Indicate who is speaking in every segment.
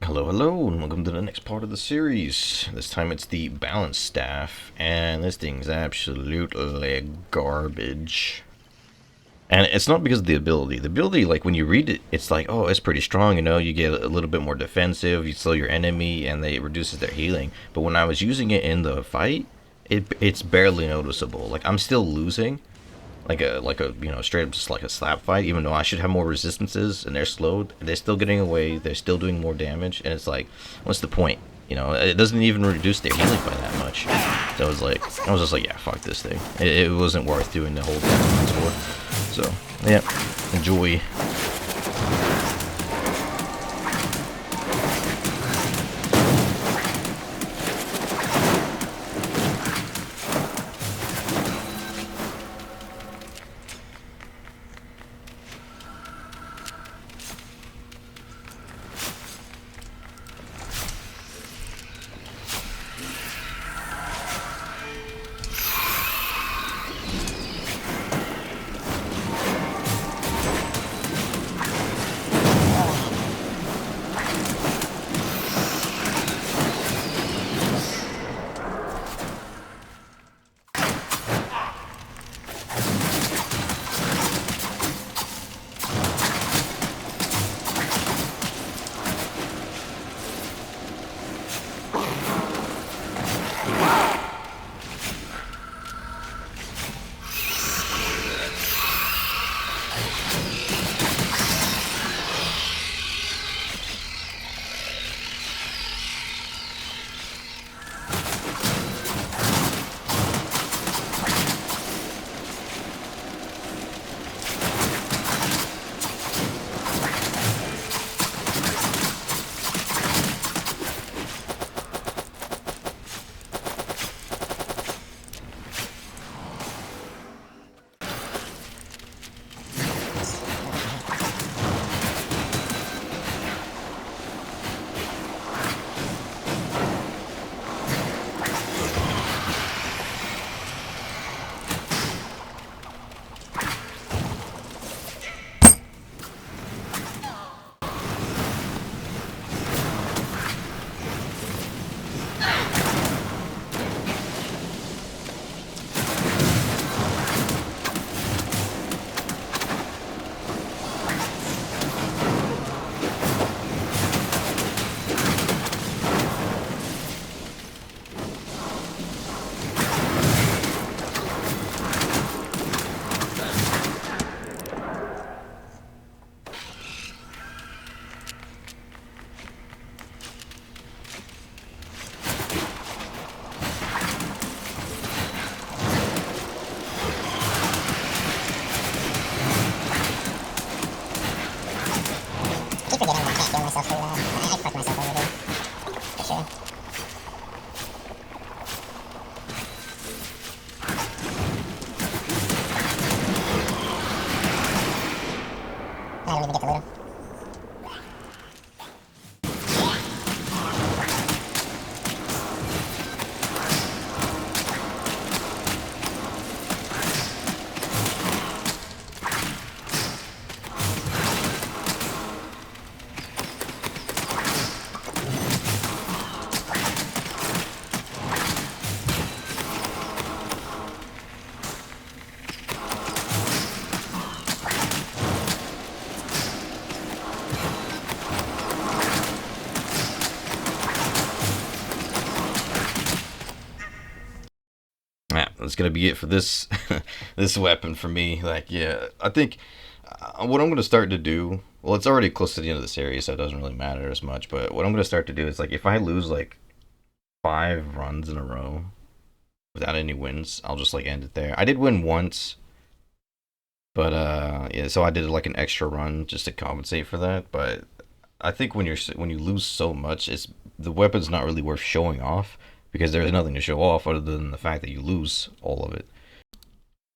Speaker 1: Hello, hello, and welcome to the next part of the series. This time it's the balance staff, and this thing's absolutely garbage. And it's not because of the ability. The ability, like, when you read it, it's like, oh, it's pretty strong, you know, you get a little bit more defensive, you slow your enemy, and it reduces their healing. But when I was using it in the fight, it's barely noticeable. Like, I'm still losing, like a straight up just like a slap fight, even though I should have more resistances and they're slowed, they're still getting away, they're still doing more damage, and it's like, what's the point? You know, it doesn't even reduce their healing by that much. So I was just like, yeah, fuck this thing. It wasn't worth doing the whole balance for. So yeah, enjoy. Yeah, that's gonna be it for this this weapon for me. Like, yeah, I think what I'm gonna start to do. Well, it's already close to the end of the series, so it doesn't really matter as much. But what I'm gonna start to do is, like, if I lose like 5 runs in a row without any wins, I'll just like end it there. I did win once, but yeah, so I did like an extra run just to compensate for that. But I think when you lose so much, it's the weapon's not really worth showing off because there's nothing to show off other than the fact that you lose all of it.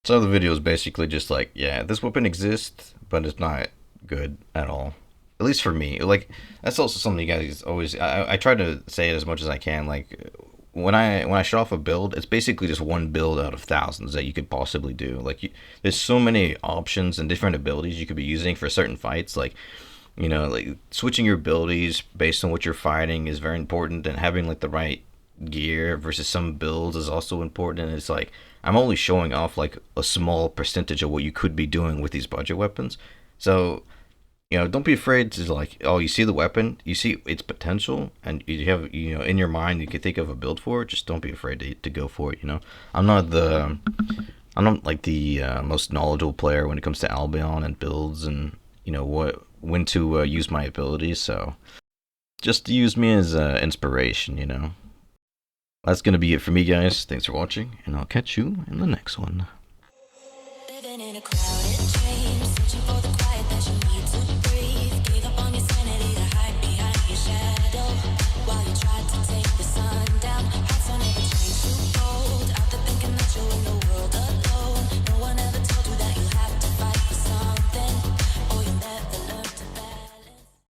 Speaker 1: So the video is basically just like, yeah, this weapon exists, but it's not good at all. At least for me. Like, that's also something you guys always. I try to say it as much as I can. Like, when I show off a build, it's basically just one build out of thousands that you could possibly do. Like, there's so many options and different abilities you could be using for certain fights. Like, You know, like switching your abilities based on what you're fighting is very important, and having like the right gear versus some builds is also important. And it's like I'm only showing off like a small percentage of what you could be doing with these budget weapons. So don't be afraid to like, oh, you see the weapon, you see its potential, and you have, in your mind, you can think of a build for it. Just don't be afraid to go for it. I'm not the, I'm not like the most knowledgeable player when it comes to Albion and builds and when to use my abilities. So just use me as inspiration. That's gonna be it for me, guys. Thanks for watching, and I'll catch you in the next one. Living in a crowded dream, searching for the